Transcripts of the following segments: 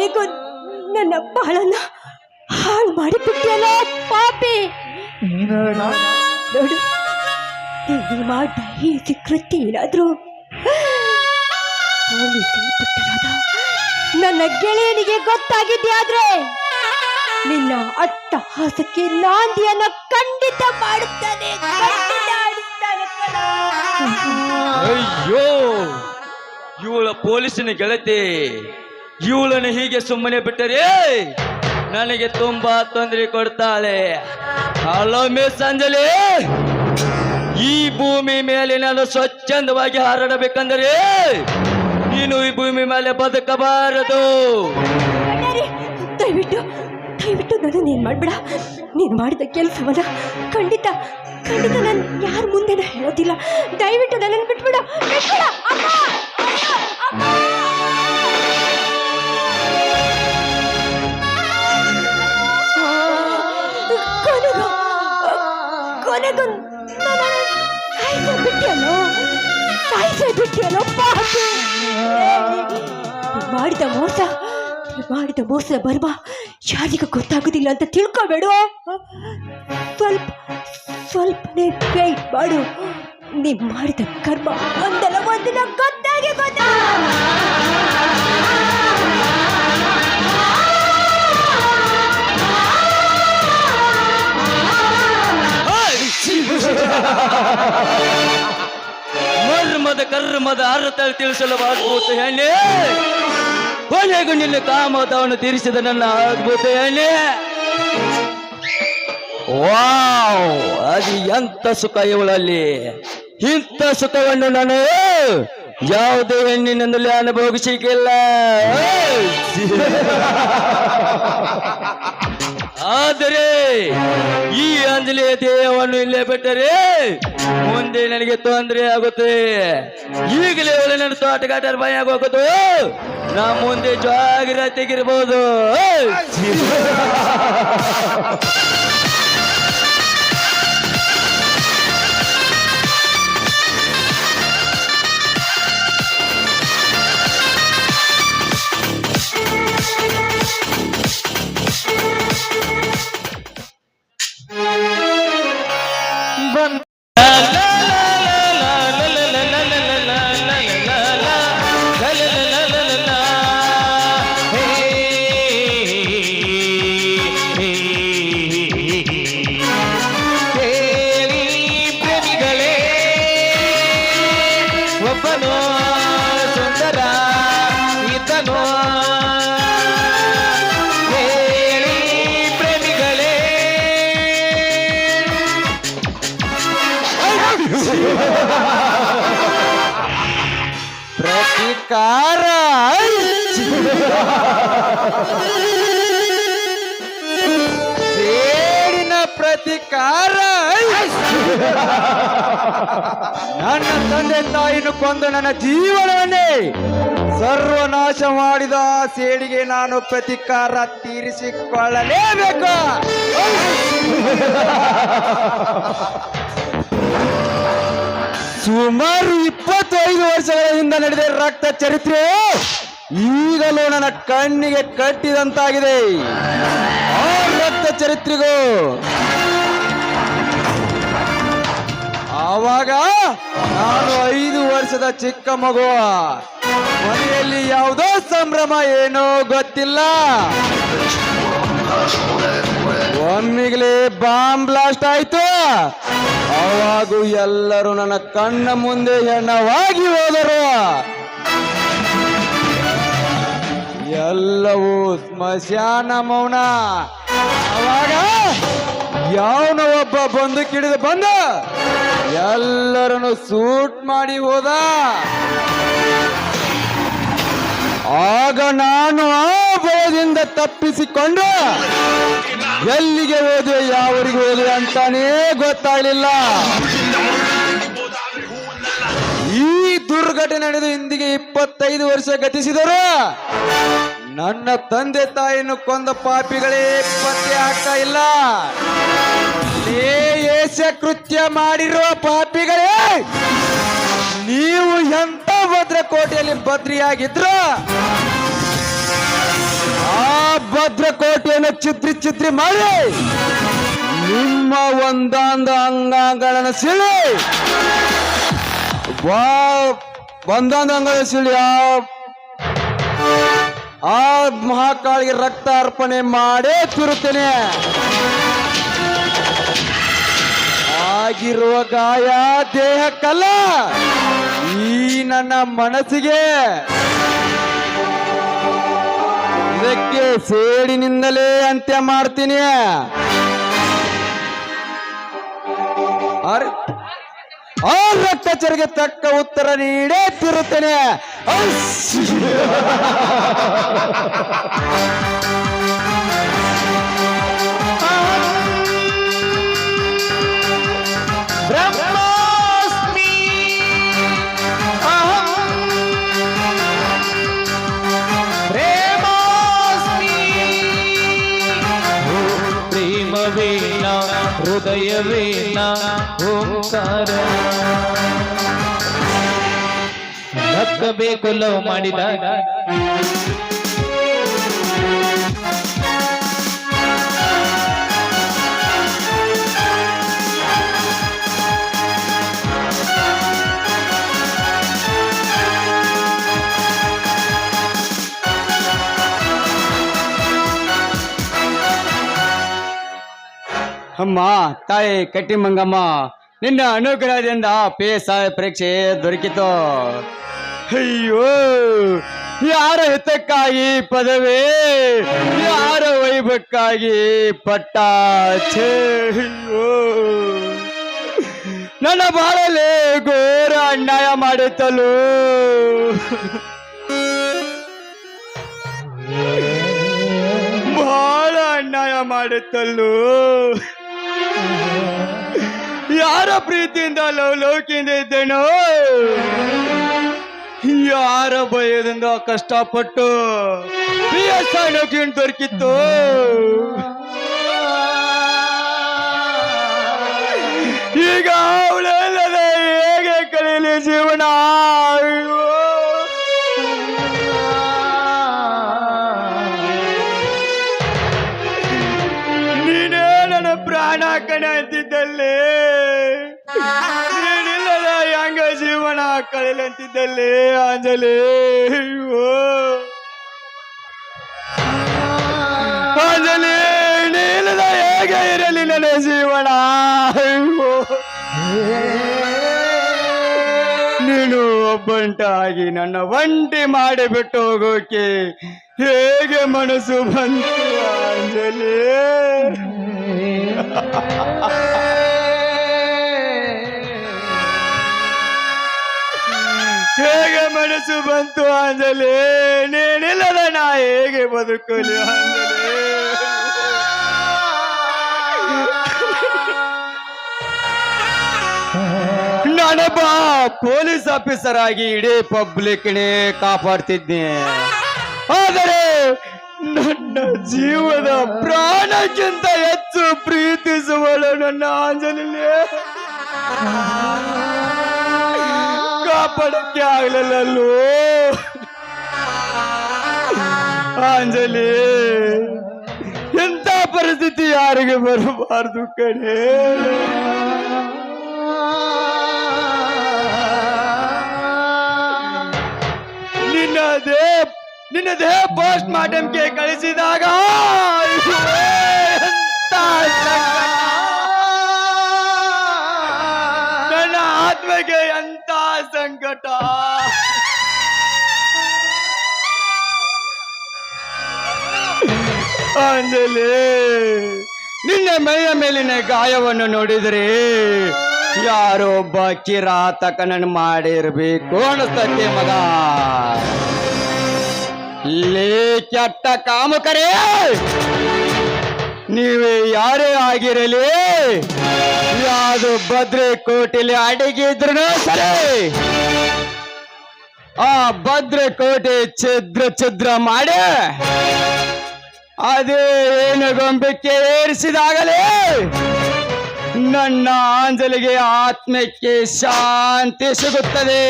ಕೊನೆಗೂ ನನ್ನ ಬಾಳನ್ನ ಹಾಳು ಮಾಡಿಬಿಟ್ಟಿಯಲ್ಲ ಪಾಪಿ. ನೋಡು, ನೀನು ಮಾಡಿದ ಈ ಕೃತ್ಯ ಏನಾದ್ರು ನನ್ನ ಗೆಳೆಯನಿಗೆ ಗೊತ್ತಾಗಿದ್ಯಾದ್ರೆ ನಿನ್ನ ಅಟ್ಟಹಾಸಕ್ಕೆ ನಾಂದಿಯನ್ನ ಖಂಡಿತ ಮಾಡುತ್ತಾನೆ. ಅಯ್ಯೋ, ಇವಳ ಪೊಲೀಸಿನ ಗೆಳತಿ, ಇವಳನ್ನು ಹೀಗೆ ಸುಮ್ಮನೆ ಬಿಟ್ಟರೆ ನನಗೆ ತುಂಬಾ ತೊಂದರೆ ಕೊಡ್ತಾಳೆ. ಹಲೋ ಮಿಸ್ ಅಂಜಲಿ, ಈ ಭೂಮಿ ಮೇಲೆ ನಾನು ಸ್ವಚ್ಛಂದವಾಗಿ ಹಾರಾಡಬೇಕಂದರೆ ನೀನು ಈ ಭೂಮಿ ಮೇಲೆ ಬದುಕಬಾರದು. ದಯವಿಟ್ಟು ದಯವಿಟ್ಟು ನನ್ನ ಏನ್ ಮಾಡ್ಬೇಡ. ನೀನು ಮಾಡಿದ ಕೆಲಸವನ್ನ ಖಂಡಿತ ಖಂಡಿತ ನಾನು ಯಾರ ಮುಂದೆ ಹೇಳೋದಿಲ್ಲ. ದಯವಿಟ್ಟು ನನ್ನನ್ನು ಬಿಟ್ಬಿಡ. ಕೊನೆಗೂ ಸಾಯಿಸಬಿಟ್ಟಿಯಲ್ಲೋ ಪಾಪಿ. ಮಾಡಿದ ಮೋಸದ ಬರ್ಮ ಯಾರಿಗೂ ಗೊತ್ತಾಗುದಿಲ್ಲ ಅಂತ ತಿಳ್ಕೊಬೇಡ. ಸ್ವಲ್ಪನೇ ವೇಟ್ ಮಾಡು. ನೀ ಮಾಡಿದ ಕರ್ಮ ಒಂದಲ್ಲ ಒಂದಿನ ಗೊತ್ತಾಗಿ ಮರ್ಮದ ಕರ್ಮದ ಅರ್ಥ ತಿಳಿಸಲು ಅದ್ಭುತ ಹೆಣ್ಣೆ, ಕೊನೆಗೂ ನಿನ್ನ ಕಾಮತವನ್ನು ತೀರಿಸಿದ ನನ್ನ ಅದ್ಭುತ ಹೆಣ್ಣೆ. ವಾವ್, ಅದು ಎಂತ ಸುಖ ಇವಳಲ್ಲಿ. ಇಂಥ ಸುಖವನ್ನು ನಾನು ಯಾವುದೇ ಹೆಣ್ಣಿನಿಂದಲೇ ಅನುಭವಿಸಿಲ್ಲ. ಆದರೆ ಈ ಅಂಜಲಿಯ ದೇಹವನ್ನು ಇಲ್ಲೇ ಬಿಟ್ಟರೆ ಮುಂದೆ ನನಗೆ ತೊಂದರೆ ಆಗುತ್ತೆ. ಈಗಲೇ ಅವಳು ನನ್ನ ತೋಟಗಾಟರ ಭಯ ಆಗೋಗುತ್ತೋ, ನಾ ಮುಂದೆ ಜಾಗ್ರತೆಗಿರ್ಬೋದು. ಒಬ್ಬನು ಸುಂದರ ಈತನು ಹೇಳಿ ಪ್ರೇಮಿಗಳೇ. ಪ್ರತಿಕಾರ ಸೇಡಿನ ಪ್ರತಿಕಾರ. ನನ್ನ ತಂದೆ ತಾಯಿಯನ್ನು ಕೊಂದು ನನ್ನ ಜೀವನವನ್ನೇ ಸರ್ವನಾಶ ಮಾಡಿದ ಸೇಡಿಗೆ ನಾನು ಪ್ರತಿಕಾರ ತೀರಿಸಿಕೊಳ್ಳಲೇಬೇಕು. ಸುಮಾರು 25 ವರ್ಷಗಳ ಹಿಂದೆ ನಡೆದ ರಕ್ತ ಚರಿತ್ರೆ ಈಗಲೂ ನನ್ನ ಕಣ್ಣಿಗೆ ಕಟ್ಟಿದಂತಾಗಿದೆ. ಆ ರಕ್ತ ಚರಿತ್ರೆಗೂ ಆವಾಗ ನಾನು 5 ವರ್ಷದ ಚಿಕ್ಕ ಮಗು. ಮನೆಯಲ್ಲಿ ಯಾವುದೋ ಸಂಭ್ರಮ ಏನೋ ಗೊತ್ತಿಲ್ಲ. ಒಮ್ಮಿಗ್ಲೇ ಬಾಂಬ್ ಬ್ಲಾಸ್ಟ್ ಆಯ್ತು. ಆವಾಗೂ ಎಲ್ಲರೂ ನನ್ನ ಕಣ್ಣ ಮುಂದೆ ಹೆಣವಾಗಿ ಹೋದರು. ಎಲ್ಲವೂ ಸ್ಮಶಾನ ಮೌನ. ಆವಾಗ ಯಾವನೋ ಒಬ್ಬ ಬಂದು ಕಿಡಿದು ಬಂದ ಎಲ್ಲರನ್ನು ಸೂಟ್ ಮಾಡಿ ಹೋದ. ಆಗ ನಾನು ಆ ಭಯದಿಂದ ತಪ್ಪಿಸಿಕೊಂಡು ಎಲ್ಲಿಗೆ ಹೋದೆ ಯಾವರಿಗೆ ಹೋದೆ ಅಂತಾನೇ ಗೊತ್ತಾಗಲಿಲ್ಲ. ಈ ದುರ್ಘಟನೆ ನಡೆದು ಇಂದಿಗೆ 25 ವರ್ಷ ಗತಿಸಿದರು. ನನ್ನ ತಂದೆ ತಾಯಿಯನ್ನು ಕೊಂದ ಪಾಪಿಗಳೇ ಪತ್ತೆ ಆಗ್ತಾ ಇಲ್ಲ. ಕೃತ್ಯ ಮಾಡಿರುವ ಪಾಪಿಗಳೇ, ನೀವು ಎಂತ ಭದ್ರಕೋಟೆಯಲ್ಲಿ ಬದ್ರಿಯಾಗಿದ್ರು ಆ ಭದ್ರಕೋಟೆಯನ್ನು ಚಿತ್ರಿ ಮಾಡಿ ನಿಮ್ಮ ಒಂದೊಂದು ಅಂಗಗಳನ್ನು ಸಿಳಿ ಒಂದೊಂದು ಅಂಗಗಳನ್ನು ಸಿಳಿ ಆ ಮಹಾಕಾಳಿಗೆ ರಕ್ತ ಅರ್ಪಣೆ ಮಾಡೇ ತಿರುತ್ತೇನೆ. ಆಗಿರುವ ಗಾಯ ದೇಹಕ್ಕಲ್ಲ, ಈ ನನ್ನ ಮನಸ್ಸಿಗೆ. ಇದಕ್ಕೆ ಸೇಡಿನಿಂದಲೇ ಅಂತ್ಯ ಮಾಡ್ತೀನಿ. ಆ ರಕ್ತಚರಿಗೆ ತಕ್ಕ ಉತ್ತರ ನೀಡೇ ತಿರುತ್ತೇನೆ. ಬ್ರಹ್ಮಾಸ್ಮಿ ಪ್ರೇಮಾಸ್ಮಿ. ಪ್ರೇಮವೇನ ಹೃದಯವೇನ ಓಂಕಾರ. ನಕ್ಕಬೇಕು ಲವ್ ಮಾಡಿದಾಗ ಅಮ್ಮ ತಾಯಿ ಕಟ್ಟಿಮಂಗಮ್ಮ, ನಿನ್ನ ಅನುಗ್ರಹದಿಂದ PSI ಪರೀಕ್ಷೆ ದೊರಕಿತು. ಅಯ್ಯೋ, ಯಾರ ಹಿತಕ್ಕಾಗಿ ಪದವಿ, ಯಾರ ವೈಭವಕ್ಕಾಗಿ ಪಟ್ಟ. ಅಯ್ಯೋ, ನನ್ನ ಬಾಳಲ್ಲಿ ಘೋರ ಅನ್ಯಾಯ ಮಾಡಿತ್ತಲು. ಬಹಳ ಅನ್ಯಾಯ ಮಾಡಿತ್ತಲ್ಲು. ಯಾರ ಪ್ರೀತಿಯಿಂದ ಲೌಕಿಯಿಂದ ಇದ್ದೇನೋ, ಯಾರ ಭಯದಿಂದ ಕಷ್ಟಪಟ್ಟು PSI ನೌಕರಿ ದೊರಕಿತ್ತು. ಈಗ ಅವಳೆಲ್ಲದೆ ಹೇಗೆ ಕಳೆಯಲಿ ಜೀವನ. ನೀನೇ ನನ್ನ ಪ್ರಾಣ ಕಣ ಅಂತಿದ್ದಲ್ಲಿ, ನೀನಿಲ್ಲದ ಹೆಂಗ ಜೀವನ ಕಳೆಯಲಂತಿದ್ದಲ್ಲಿ ಅಂಜಲಿ. ಅಂಜಲಿ, ನೀನಿಲ್ಲದ ಹೇಗೆ ಇರಲಿ ನನ್ನ ಜೀವನ. ನೀನು ಒಬ್ಬಂಟಾಗಿ ನನ್ನ ಒಂಟಿ ಮಾಡಿಬಿಟ್ಟು ಹೋಗೋಕೆ ಹೇಗೆ ಮನಸ್ಸು ಬಂತು ಅಂಜಲಿ. ಹೇಗೆ ಮನಸ್ಸು ಬಂತು ಅಂಜಲಿ. ನೀನಿಲ್ಲದ ನಾ ಹೇಗೆ ಬದುಕಲಿ ಅಂಜಲಿ. ನಾನೊಬ್ಬ ಪೊಲೀಸ್ ಆಫೀಸರ್ ಆಗಿ ಇಡೀ ಪಬ್ಲಿಕ್ನೇ ಕಾಪಾಡ್ತಿದ್ದೆ. ಆದರೆ ನನ್ನ ಜೀವದ ಪ್ರಾಣಕ್ಕಿಂತ ಹೆಚ್ಚು ಪ್ರೀತಿಸುವಳು ನನ್ನ ಅಂಜಲಿ. ಕಾಪಾಡಕ್ಕೆ ಆಗ್ಲಿಲ್ಲಲ್ಲೋ ಅಂಜಲಿ. ಎಂತ ಪರಿಸ್ಥಿತಿ ಯಾರಿಗೆ ಬರಬಾರ್ದು ಕಣೆ. ನಿನ್ನ ದೇಹ ಪೋಸ್ಟ್ ಮಾರ್ಟಮ್ಗೆ ಕಳಿಸಿದಾಗ ನನ್ನ ಆತ್ಮಗೆ ಎಂತ ಸಂಕಟ. ಅಂಜಲಿ, ನಿನ್ನ ಮೈಯ ಮೇಲಿನ ಗಾಯವನ್ನು ನೋಡಿದರೆ ಯಾರೋ ಒಬ್ಬ ಕಿರಾತಕನನ್ನು ಮಾಡಿರ್ಬೇಕು ಅನಿಸ್ತತೆ ಮಗ. ಲೇ ಕೆಟ್ಟ ಕಾಮಕರೇ, ನೀವೇ ಯಾರೇ ಆಗಿರಲಿ, ಯಾವುದು ಭದ್ರಕೋಟೆಯಲ್ಲಿ ಅಡಗಿದ್ರು ಸರಿ, ಆ ಭದ್ರಕೋಟೆ ಛಿದ್ರ ಮಾಡಿ ಅದೇ ಏನು ಗೊಂಬೆಕ್ಕೆ ಏರಿಸಿದಾಗಲೇ ನನ್ನ ಅಂಜಲಿಗೆ ಆತ್ಮಕ್ಕೆ ಶಾಂತಿ ಸಿಗುತ್ತದೆ.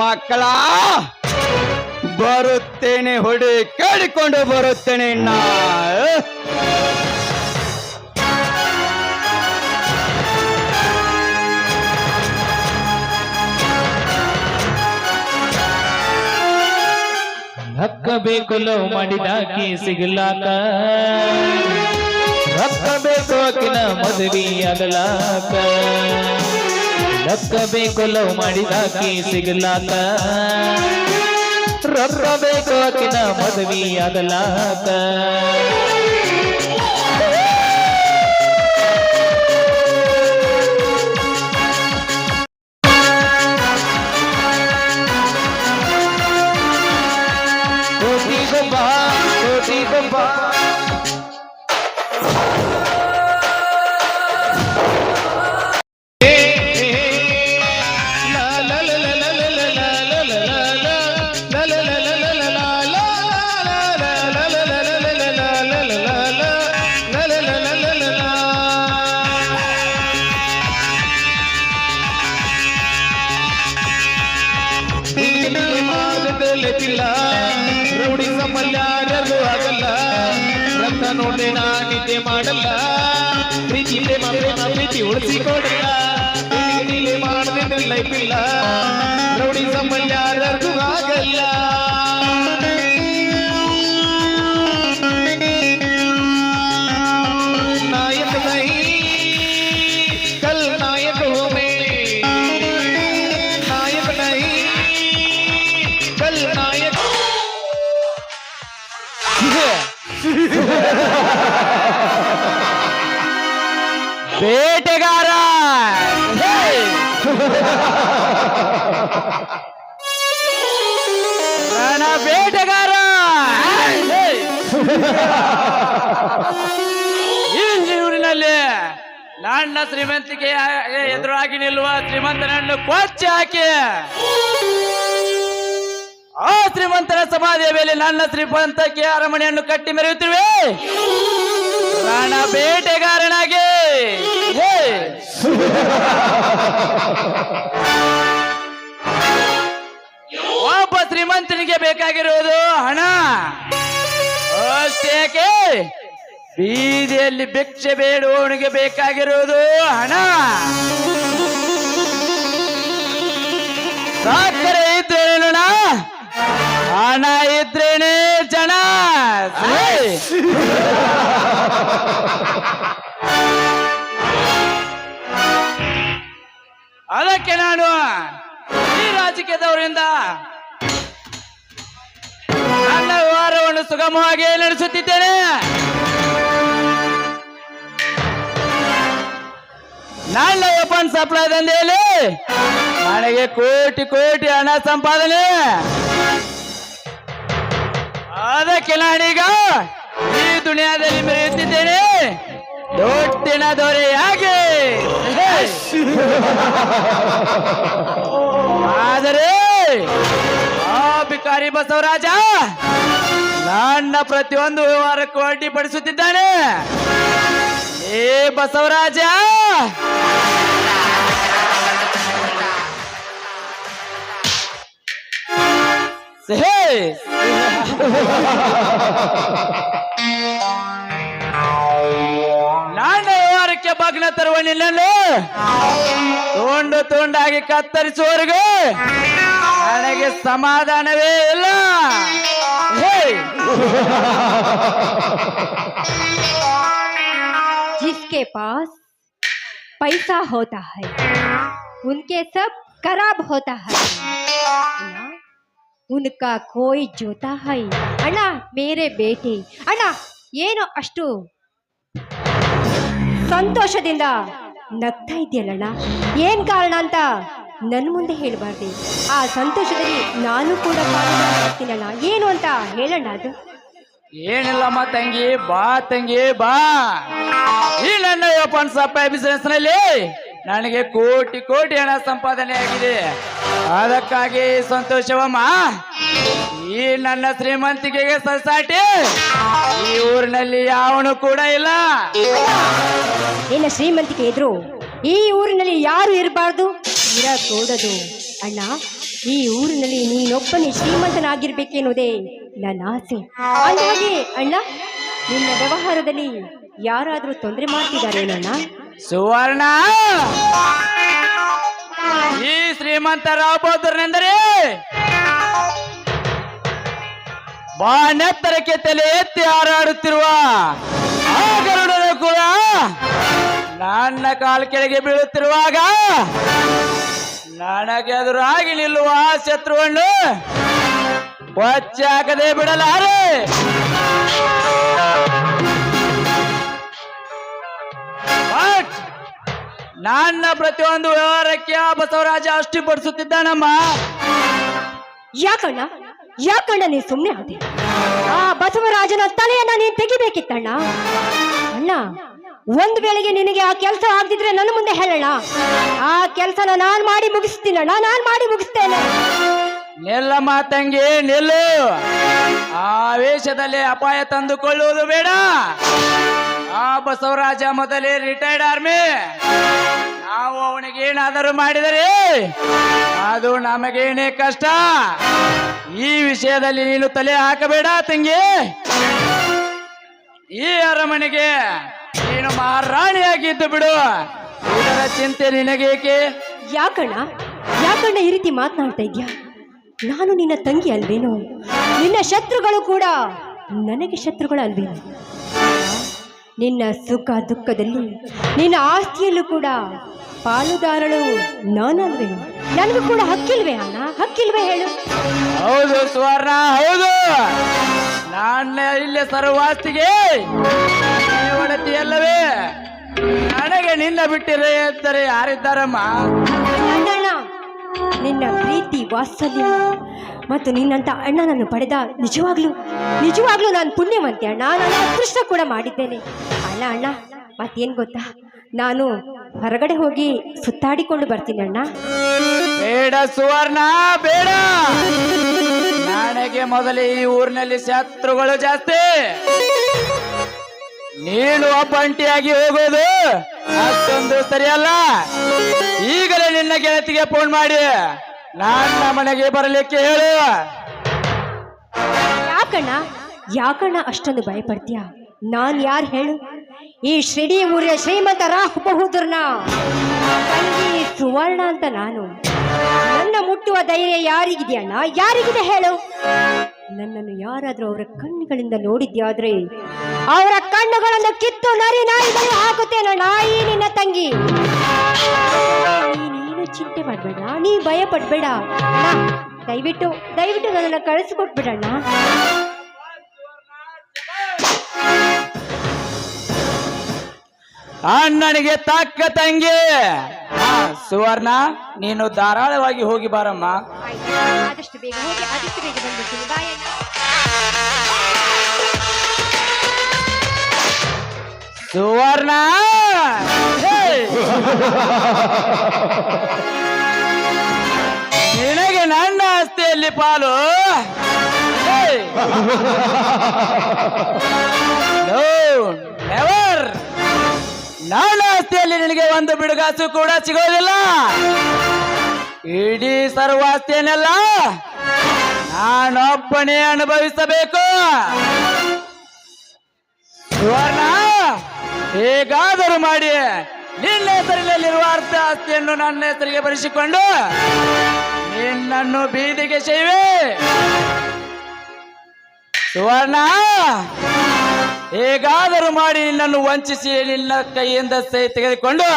ಮಕ್ಕಳ ಬರುತ್ತೇನೆ ಹೊಡೆ ಕಾಡಿಕೊಂಡು ಬರುತ್ತೇನೆ ಅಣ್ಣ. ಹಕ್ಕಬೇಕು ಲವ್ ಮಾಡಿದಾಕಿ ಸಿಗಲಾಕ, ರೊಕ್ಕಬೇಕು ಆಕಿನ ಮದುವೆ ಆಗಲಾಕ. ಹಕ್ಕಬೇಕು ಲವ್ ಮಾಡಿದಾಕಿ ಸಿಗಲಾಕ, ರೊಕ್ಕಬೇಕು ಆಕಿನ ಮದುವೆ ಆಗಲಾಕ. ಕೋಟಿ ಗೊಬ್ಬ ರೌಡಿ ಸಮಲ್ಯಾರರು ಆಗಲ್ಲ, ರಕ್ತ ನೋಡಿ ನಾ ನಿದ್ದೆ ಮಾಡಲ್ಲ, ಪ್ರೀತಿ ಪ್ರೀತಿ ಉಳಿಸಿಕೊಡಲ್ಲ, ಪ್ರೀತಿ ಮಾಡದಿದ್ರೆ ಲೈಫ್ ಇಲ್ಲ, ರೌಡಿ ಸಮಲ್ಯಾರರು ಆಗಲ್ಲ. ನಾಯಕ ನೈ ಕಲ್ ನಾಯಕ ಹೋ ಮೇ, ನಾಯಕ ನೈ ಕಲ್ ನಾಯಕ. ಬೇಟೆಗಾರ ರಣ ಬೇಟೆಗಾರ ಈ ಊರಿನಲ್ಲಿ ನನ್ನ ಶ್ರೀಮಂತಿಗೆ ಎದುರಾಗಿ ನಿಲ್ಲುವ ಶ್ರೀಮಂತನನ್ನು ಕೊಚ್ಚಿ ಹಾಕಿ ಆ ಶ್ರೀಮಂತರ ಸಮಾಧಿಯ ಮೇಲೆ ನನ್ನ ಶ್ರೀಮಂತಕ್ಕೆ ಅರಮನೆಯನ್ನು ಕಟ್ಟಿ ಮೆರೆಯುತ್ತಿರುವೆ ರಣ ಬೇಟೆಗಾರನಾಗಿ. ಒಬ್ಬ ಶ್ರೀಮಂತನಿಗೆ ಬೇಕಾಗಿರುವುದು ಹಣ ಅಷ್ಟೇಕೆ, ಬೀದಿಯಲ್ಲಿ ಭಿಕ್ಷೆ ಬೇಡುವವನಿಗೆ ಬೇಕಾಗಿರುವುದು ಹಣ. ಸಕ್ಕರೆ ಇದ್ರೇನು ಹಣ ಇದ್ರೇನೆ ಜನ. ಅದಕ್ಕೆ ನಾನು ಈ ರಾಜಕೀಯದವರಿಂದ ನನ್ನ ವ್ಯವಹಾರವನ್ನು ಸುಗಮವಾಗಿ ನಡೆಸುತ್ತಿದ್ದೇನೆ. ನನ್ನ ಓಪನ್ ಸಪ್ಲೈ ದಂಧೆಯಲ್ಲಿ ನನಗೆ ಕೋಟಿ ಕೋಟಿ ಹಣ ಸಂಪಾದನೆ. ಅದಕ್ಕೆ ನಾನೀಗ ಈ ದುನಿಯಾದಲ್ಲಿ ಮೆರೆಯುತ್ತಿದ್ದೇನೆ ದೊಡ್ಡಿನ ದೊರೆಯಾಗಿ. ಆದರೆ ಆ ಬಿಕಾರಿ ಬಸವರಾಜ ನನ್ನ ಪ್ರತಿಯೊಂದು ವ್ಯವಹಾರಕ್ಕೂ ಅಡ್ಡಿಪಡಿಸುತ್ತಿದ್ದಾನೆ. ಏ ಬಸವರಾಜ, ನನ್ನ ವ್ಯವಹಾರಕ್ಕೆ ಭಗ್ನ ತರುವ ನಿನ್ನನ್ನು ತುಂಡು ತುಂಡಾಗಿ ಕತ್ತರಿಸುವವರೆಗೂ ನನಗೆ ಸಮಾಧಾನವೇ ಇಲ್ಲ. जिसके पास पैसा होता है उनके सब खराब होता है अण्णा, उनका कोई जोता है. अण्णा मेरे बेटे, अण्ಣ ಏನು ಅಷ್ಟು ಸಂತೋಷದಿಂದ ನಗ್ತಾ ಇದೆಯಲ್ಲಣ್ಣ, ಏನ್ ಕಾರಣ ಅಂತ ನನ್ನ ಮುಂದೆ ಹೇಳಬಾರ್ದು. ಆ ಸಂತೋಷದಲ್ಲಿ ನಾನು ಕೂಡ ಪಾಲ್ಗೊಳ್ತೀನಣ್ಣ. ಏನು ಅಂತ ಹೇಳಣ್ಣ. ಅದು ಏನಿಲ್ಲಮ್ಮ ತಂಗಿ, ಬಾ ತಂಗಿ ಬಾ. ಈ ನನ್ನ ಓಪನ್ ಸಪ್ಲೈ ಬಿಸಿನೆಸ್ ನಲ್ಲಿ ನನಗೆ ಕೋಟಿ ಕೋಟಿ ಹಣ ಸಂಪಾದನೆ ಆಗಿದೆ. ಅದಕ್ಕಾಗಿ ಸಂತೋಷವಮ್ಮ. ಈ ನನ್ನ ಶ್ರೀಮಂತಿಕೆಗೆ ಸಸಾಟಿ ಈ ಊರಿನಲ್ಲಿ ಯಾವನು ಕೂಡ ಇಲ್ಲ. ನಿನ್ನ ಶ್ರೀಮಂತಿಕೆ ಎದುರು ಈ ಊರಿನಲ್ಲಿ ಯಾರು ಇರಬಾರ್ದು, ಇರಕೂಡದು. ಅಣ್ಣ ಈ ಊರಿನಲ್ಲಿ ನೀನೊಬ್ಬನೇ ಶ್ರೀಮಂತನಾಗಿರ್ಬೇಕೆನ್ನುವುದೇ ನನ್ನ ಆಸೆ. ಅಂದಹಾಗೆ ಅಣ್ಣ, ನಿನ್ನ ವ್ಯವಹಾರದಲ್ಲಿ ಯಾರಾದರೂ ತೊಂದರೆ ಮಾಡ್ತಿದ್ದಾರೆ ನನ್ನ? ಸುವರ್ಣ, ಈ ಶ್ರೀಮಂತ ರಾವ್ ಬಹದ್ದೂರ್ನೆಂದರೆ ಬಾನೆತ್ತರಕ್ಕೆ ತಲೆ ಎತ್ತಿ ಹಾರಾಡುತ್ತಿರುವ ಆ ಗರುಡನು ಕೂಡ ನನ್ನ ಕಾಲು ಕೆಳಗೆ ಬೀಳುತ್ತಿರುವಾಗ ನನಗೆ ಎದುರಾಗಿ ನಿಲ್ಲುವ ಆ ಶತ್ರುವನ್ನು ಕೊಚ್ಚಾಕದೆ ಬಿಡಲಾರೆ. ಬಟ್ ನನ್ನ ಪ್ರತಿಯೊಂದು ವ್ಯವಹಾರಕ್ಕೆ ಆ ಬಸವರಾಜ ಅಷ್ಟಿಪಡಿಸುತ್ತಿದ್ದಾನಮ್ಮ. ಯಾಕಣ್ಣ ನೀನು ಸುಮ್ಮನೆ ಆದೆ? ಆ ಬಸವರಾಜನ ತಲೆಯನ್ನ ನೀನು ತೆಗಿಬೇಕಿತ್ತಣ್ಣ. ಅಣ್ಣ, ಒಂದು ವೇಳೆಗೆ ನಿನಗೆ ಆ ಕೆಲಸ ಆಗದಿದ್ರೆ ನನ್ನ ಮುಂದೆ ಹೇಳೋಣ. ಆ ಕೆಲಸನ ನಾನು ಮಾಡಿ ಮುಗಿಸ್ತೀನಣ್ಣ, ನಾನು ಮಾಡಿ ಮುಗಿಸ್ತೇನೆ. ನಿಲ್ಲಮ್ಮ ತಂಗಿ, ನಿಲ್ಲು. ಆವೇಶದಲ್ಲಿ ಅಪಾಯ ತಂದುಕೊಳ್ಳುವುದು ಬೇಡ. ಆ ಬಸವರಾಜ ಮೊದಲೇ ರಿಟೈರ್ಡ್ ಆರ್ಮಿ. ನಾವು ಅವನಿಗೆ ಏನಾದರೂ ಮಾಡಿದರೆ ಅದು ನಮಗೇನೇ ಕಷ್ಟ. ಈ ವಿಷಯದಲ್ಲಿ ನೀನು ತಲೆ ಹಾಕಬೇಡ ತಂಗಿ. ಈ ಅರಮನೆಗೆ ನೀನು ಮಹಾರಾಣಿಯಾಗಿದ್ದು ಬಿಡು. ಇದರ ಚಿಂತೆ ನಿನಗೇಕೆ? ಯಾಕಣ್ಣ ಈ ರೀತಿ ಮಾತನಾಡ್ತಾ ಇದ್ಯಾ? ನಾನು ನಿನ್ನ ತಂಗಿ ಅಲ್ವೇನೋ? ನಿನ್ನ ಶತ್ರುಗಳು ಕೂಡ ನನಗೆ ಶತ್ರುಗಳು ಅಲ್ವೇನೋ? ನಿನ್ನ ಸುಖ ದುಃಖದಲ್ಲಿ, ನಿನ್ನ ಆಸ್ತಿಯಲ್ಲೂ ಕೂಡ ಪಾಲುದಾರಳು ನಾನಲ್ವೇನೋ? ನನಗೂ ಕೂಡ ಹಕ್ಕಿಲ್ವೇ ಅಣ್ಣ? ಹಕ್ಕಿಲ್ವೇ ಹೇಳು? ಹೌದು ಸುವರ್ಣ, ಹೌದು. ನನ್ನ ಇಲ್ಲಿ ಸರ್ವಾಸ್ತಿಗೆ ಒಡತಿ ಅಲ್ಲವೇ? ನನಗೆ ನಿನ್ನ ಬಿಟ್ಟಿರೆ ಅಂತಾರೆ ಯಾರಿದ್ದಾರಮ್ಮ? ಅಣ್ಣ, ನಿನ್ನ ಪ್ರೀತಿ, ವಾತ್ಸಲ್ಯ ಮತ್ತು ನಿನ್ನಂತ ಅಣ್ಣನನ್ನು ಪಡೆದ ನಿಜವಾಗ್ಲೂ ನಾನು ಪುಣ್ಯವಂತೆ ಅಣ್ಣ. ನಾನು ಅದೃಷ್ಟ ಕೂಡ ಮಾಡಿದ್ದೇನೆ ಅಣ್ಣ. ಮತ್ತೇನು ಗೊತ್ತಾ, ನಾನು ಹೊರಗಡೆ ಹೋಗಿ ಸುತ್ತಾಡಿಕೊಂಡು ಬರ್ತೀನಿ ಅಣ್ಣ. ಬೇಡ ಸುವರ್ಣ, ಬೇಡ. ನನಗೆ ಮೊದಲೇ ಈ ಊರಿನಲ್ಲಿ ಶತ್ರುಗಳು ಜಾಸ್ತಿ. ನೀನು ಒಬ್ಬಂಟಿಯಾಗಿ ಹೋಗೋದು ಅಷ್ಟೊಂದು ಸರಿಯಲ್ಲ. ಈಗಲೇ ನಿನ್ನ ಗೆಳತಿಗೆ ಫೋನ್ ಮಾಡಿ ನನ್ನ ಮನೆಗೆ ಬರಲಿಕ್ಕೆ ಹೇಳು. ಯಾಕಣ್ಣ ಅಷ್ಟೊಂದು ಭಯಪಡ್ತೀಯ? ನಾನ್ ಯಾರು ಹೇಳು? ಈ ಶ್ರೀಡಿ ಊರಿನ ಶ್ರೀಮಂತ ರಾವ್ ಬಹದ್ದೂರ್ನ ತಂಗಿ ಸುವರ್ಣ ಅಂತ ನಾನು. ನನ್ನ ಮುಟ್ಟುವ ಧೈರ್ಯ ಯಾರಿಗಿದೆಯಣ್ಣ? ಯಾರಿಗಿದೆ ಹೇಳು? ನನ್ನನ್ನು ಯಾರಾದ್ರೂ ಅವರ ಕಣ್ಣುಗಳಿಂದ ನೋಡಿದ್ಯಾದ್ರೆ ಅವರ ಕಣ್ಣುಗಳನ್ನು ಕಿತ್ತು ನರಿ ನಾಯಿಗಳು ಹಾಕುತ್ತೇನಣ್ಣ. ಈ ನಿನ್ನ ತಂಗಿ. ನೀನೇನು ಚಿಂತೆ ಮಾಡಬೇಡ, ನೀ ಭಯ ಪಡ್ಬೇಡ. ದಯವಿಟ್ಟು ನನ್ನನ್ನು ಕಳಿಸಿಕೊಟ್ಬಿಡಣ್ಣ. ಅಣ್ಣನಿಗೆ ತಕ್ಕ ತಂಗಿ. ಸುವರ್ಣ, ನೀನು ಧಾರಾಳವಾಗಿ ಹೋಗಿ ಬಾರಮ್ಮ. ಆದಷ್ಟು ಬೇಗ ಹೋಗಿ ಆದಷ್ಟು ಬೇಗ ಬಂದ್ಬಿಡ್ತೀನಿ. ಬಾಯ್ ಅಣ್ಣ. ಸುವರ್ಣ, ನಿನಗೆ ನನ್ನ ಆಸ್ತಿಯಲ್ಲಿ ಪಾಲು. ನೆವರ್. ನನ್ನ ಆಸ್ತಿಯಲ್ಲಿ ನಿನಗೆ ಒಂದು ಬಿಡುಗಾಸು ಕೂಡ ಸಿಗೋದಿಲ್ಲ. ಇಡೀ ಸರ್ವಾಸ್ತಿಯನ್ನೆಲ್ಲ ನಾನೊಬ್ಬನೇ ಅನುಭವಿಸಬೇಕು. ಸುವರ್ಣ, ಹೇಗಾದರೂ ಮಾಡಿ ನಿನ್ನ ಹೆಸರಿನಲ್ಲಿರುವ ಅರ್ಧ ಆಸ್ತಿಯನ್ನು ನನ್ನ ಹೆಸರಿಗೆ ಬರೆಸಿಕೊಂಡು ನಿನ್ನನ್ನು ಬೀದಿಗೆ ಸೇವೆ. ಸುವರ್ಣ, ಹೇಗಾದರೂ ಮಾಡಿ ನಿನ್ನನ್ನು ವಂಚಿಸಿ ನಿನ್ನ ಕೈಯಿಂದ ಸಹಿ ತೆಗೆದುಕೊಂಡು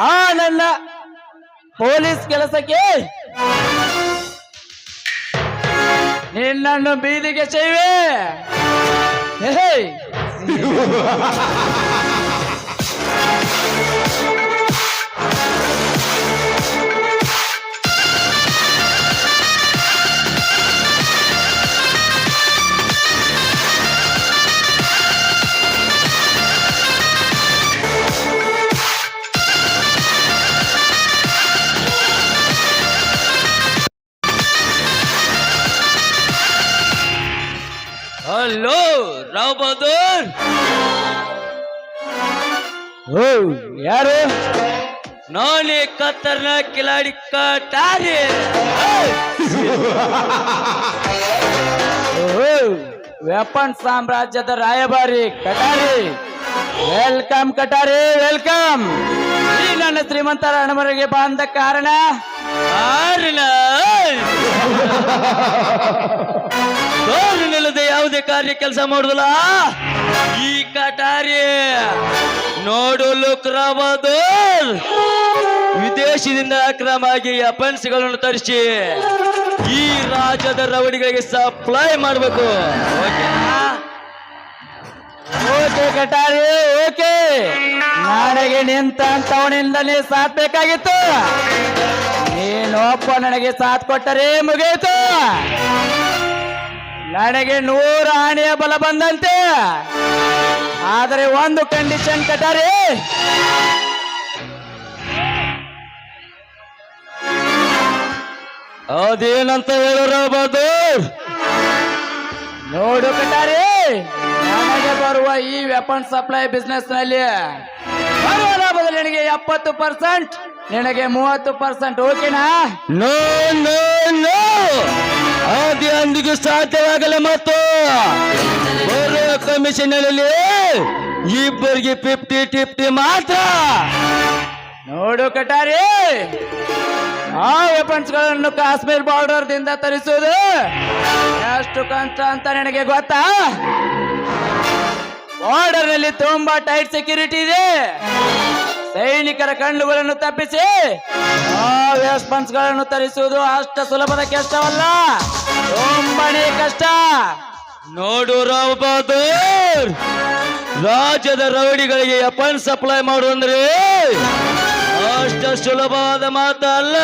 ಆ ನನ್ನ ಪೊಲೀಸ್ ಕೆಲಸಕ್ಕೆ ನಿನ್ನನ್ನು ಬೀದಿಗೆ ಸೇವೆ. ಹಲೋ ರಾವ್ ಬಹದ್ದೂರ್. ಯಾರು? ನಾನೇ ಕತ್ತರ್ನ ಕಿಲಾಡಿ ಕಟಾರಿ ವೆಪನ್ ಸಾಮ್ರಾಜ್ಯದ ರಾಯಭಾರಿ ಕಟಾರಿ. Welcome ಕಟಾರಿ, welcome. ಈ ನನ್ನ ಶ್ರೀಮಂತರ ಅಣಮರಿಗೆ ಬಂದ ಕಾರಣ ನಿಲ್ಲದೆ ಯಾವುದೇ ಕಾರ್ಯ ಕೆಲಸ ಮಾಡುದಿಲ್ಲ ಈ ಕಟಾರಿ. ನೋಡಲು ಕ್ರಮದೋರ್ ವಿದೇಶದಿಂದ ಅಕ್ರಮ ಆಗಿ ಅಪನ್ಸ್ಗಳನ್ನು ತರಿಸಿ ಈ ರಾಜ್ಯದ ರವಡಿಗಳಿಗೆ ಸಪ್ಲೈ ಮಾಡಬೇಕು. Okay Katari, okay. ನನಗೆ ನಿಂತವನಿಂದಲೇ ಸಾಥ್ ಬೇಕಾಗಿತ್ತು. ನೀನೊಬ್ಬ ನನಗೆ ಸಾಥ್ ಕೊಟ್ಟರೆ ಮುಗಿಯಿತು. ನನಗೆ 100 ಆನೆಯ ಬಲ ಬಂದಂತೆ. ಆದರೆ ಒಂದು ಕಂಡೀಷನ್ ಕಟಾರಿ, ಅದೇನಂತ ಹೇಳಬಹುದು ನೋಡು ಕಟಾರಿ. ನನಗೆ ಬರುವ ಈ ವೆಪನ್ ಸಪ್ಲೈ ಬಿಸ್ನೆಸ್ ನಲ್ಲಿ ಬರುವ ಲಾಭದಲ್ಲಿ ನನಗೆ 70%, ನಿನಗೆ 30%. ಓಕೆನಾ? ನೋ ನೋ ನೋ, ಅದು ಅಂದಿಗೂ ಸಾಧ್ಯವಾಗಲ್ಲ. ಮತ್ತು ಬರುವ ಕಮಿಷನ್ ನಲ್ಲಿ ಇಬ್ಬರಿಗೆ 50-50 ಮಾತ್ರ. ನೋಡು ಕಟಾರಿ, ಆ ವೆಪನ್ಸ್ ಗಳನ್ನು ಕಾಶ್ಮೀರ್ ಬಾರ್ಡರ್ ದಿಂದ ತರಿಸುವುದು ಎಷ್ಟು ಕಷ್ಟ ಅಂತ ನನಗೆ ಗೊತ್ತಾ? ಬಾರ್ಡರ್ ನಲ್ಲಿ ತುಂಬಾ ಟೈಟ್ ಸೆಕ್ಯೂರಿಟಿ ಇದೆ. ಸೈನಿಕರ ಕಣ್ಣುಗಳನ್ನು ತಪ್ಪಿಸಿ ಆ ವೆಪನ್ಸ್ ಗಳನ್ನು ತರಿಸುವುದು ಅಷ್ಟು ಸುಲಭದ ಕೆಲಸವಲ್ಲ, ತುಂಬಾನೇ ಕಷ್ಟ. ನೋಡು ರಾವ್ ಬಹದ್ದೂರ್, ರಾಜ್ಯದ ರೌಡಿಗಳಿಗೆ ವೆಪನ್ ಸಪ್ಲೈ ಮಾಡುವಂದ್ರೆ ಅಷ್ಟು ಸುಲಭವಾದ ಮಾತಲ್ಲ.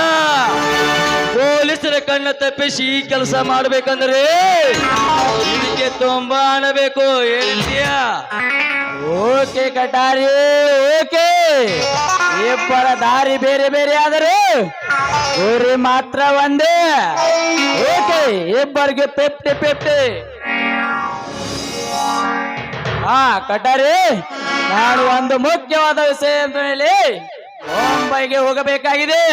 ಪೊಲೀಸರ ಕಣ್ಣ ತಪ್ಪಿಸಿ ಈ ಕೆಲಸ ಮಾಡಬೇಕಂದ್ರೆ ಇದಕ್ಕೆ ತುಂಬಾ ಹಣ ಬೇಕು. ಹೇಳ್ತೀಯಾ? Okay Katari, okay. ಇಬ್ಬರ ದಾರಿ ಬೇರೆ ಬೇರೆ ಆದರೂ ಗುರಿ ಮಾತ್ರ ಒಂದೇ. ಓಕೆ, ಇಬ್ಬರಿಗೆ 50-50. ಹಾ ಕಟಾರಿ, ನಾನು ಒಂದು ಮುಖ್ಯವಾದ ವಿಷಯ ಅಂತ ಹೇಳಿ ಮುಂಬೈಗೆ ಹೋಗಬೇಕಾಗಿದೆ.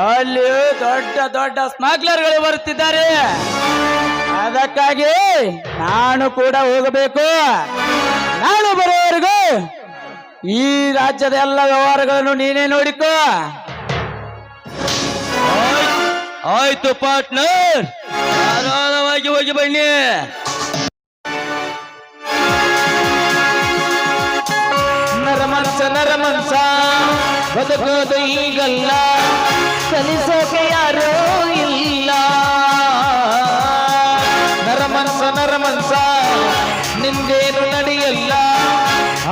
ಅಲ್ಲಿ ದೊಡ್ಡ ದೊಡ್ಡ ಸ್ಮಗ್ಲರ್ಗಳು ಬರುತ್ತಿದ್ದಾರೆ. ಅದಕ್ಕಾಗಿ ನಾನು ಕೂಡ ಹೋಗಬೇಕು. ನಾನು ಬರುವವರೆಗೂ ಈ ರಾಜ್ಯದ ಎಲ್ಲ ವ್ಯವಹಾರಗಳನ್ನು ನೀನೇ ನೋಡಿಕೋ. ಆಯ್ತು ಪಾರ್ಟ್ನರ್, ಆರಾಮವಾಗಿ ಹೋಗಿ ಬನ್ನಿ. ನರಮನ್ಸ ಬದುಕೋದು ಈಗಲ್ಲ, ಕಲಿಸೋಕೆ ಯಾರೂ ಇಲ್ಲ. ನರಮನ್ಸ ನಿಂದೇನು ನಡೆಯಲ್ಲ,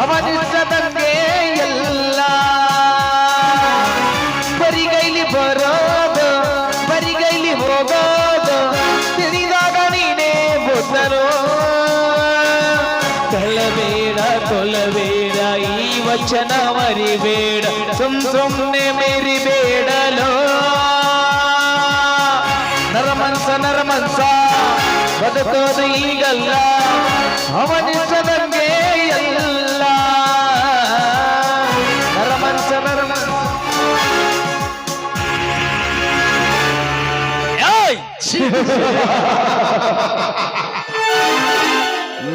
ಅವನಿಷ್ಟದಂಗೆ ಎಲ್ಲ. ಬರಿಗೈಲಿ ಬರೋದು, ಬರಿಗೈಲಿ ಹೋಗೋದು, ತಿಳಿದಾಗ ನೀನೇ ಬುದ್ಧರು. ಕೊಲ್ಲಬೇಡ ಈ ವಚನ ಮರಿಬೇಡ, ಸುಮ್ನೆ ಮೆರಿಬೇಡಲೋ. ನರಮನ್ಸ ಬದುಕೋದು ಈಗಲ್ಲ, ಅವನಿಷ್ಟದಂಗೆ ಎಲ್ಲ. ನರಮನ್ಸ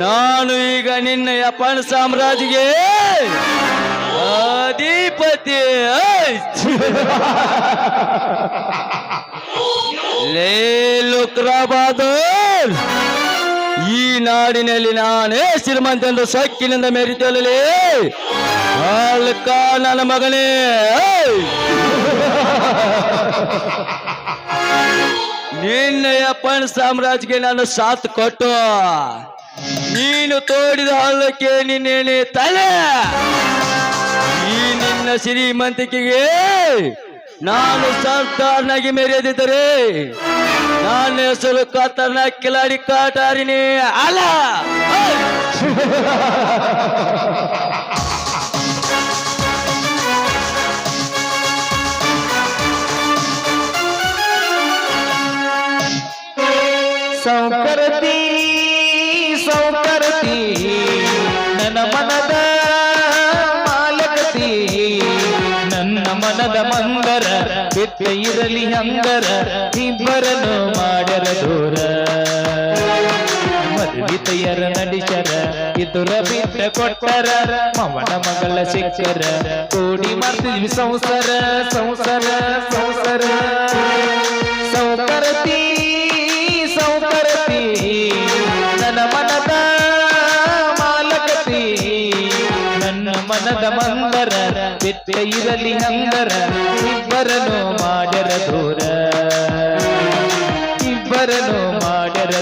ನಾನು ಈಗ ನಿನ್ನ ವೆಪನ್ ಸಾಮ್ರಾಜ್ಯಗೆ ಅಧಿಪತಿ. ಲೇ ಲುಕ್ರಾಬಾದೂರ್, ಈ ನಾಡಿನಲ್ಲಿ ನಾನೇ ಶ್ರೀಮಂತ ಎಂದು ಸೊಕ್ಕಿನಿಂದ ಮೆರಿತೇಳಲಿ. ಅಲ್ಕ ನನ್ನ ಮಗನೇ, ನಿನ್ನ ವೆಪನ್ ಸಾಮ್ರಾಜ್ಯಗೆ ನಾನು ಸಾಥ್ ಕೊಟ್ಟು ನೀನು ತೋಡಿದ ಹಳ್ಳಕ್ಕೆ ನಿನ್ನೇನೆ ತಲೆ. ಈ ನಿನ್ನ ಶ್ರೀಮಂತಿಕೆಗೆ ನಾನು ಸರ್ದಾರ್ನಾಗಿ ಮೆರೆದಿದ್ದರೆ ನನ್ನ ಹೆಸರು ಕತ್ತರ್ನ ಕಿಲಾಡಿ ಕಟಾರಿನೇ ಅಲ್ಲ. ಸೌಕರತಿ ನನ್ನ ಮನದ ಮಾಲಕತಿ, ನನ್ನ ಮನದ ಮಂದರ ಬಿಟ್ಟ ಇರಲಿ ಹಂಗರ ಇಬ್ಬರನ್ನು ಮಾಡ್ಯರ ದೂರ ಮದುವಿತೆಯರ ನಡಿಸರ ಇದುರ ಬಿಟ್ಟ ಕೊಟ್ಟರ ಮವನ ಮಗಳ ಸಿಕ್ಕರ ಕೂಡಿ ಮಾಡ್ತಿದ್ವಿ ಸಂಸಾರ ಸಂಸಾರ ಸಂಸಾರ ಸೌಕರತಿ ಸೌಕರತಿ ನನ್ನ ಮನದ ಮಾಲಕತಿ ನನ್ನ ಮನದ ಮಂದರ ಬಿಟ್ಟ ಇರಲಿ ಹಂಗರ ಇಬ್ಬರನ್ನು ಮಾಡ್ಯರ ದೂರ ಇಬ್ಬರನ್ನು ಮಾಡ್ಯರ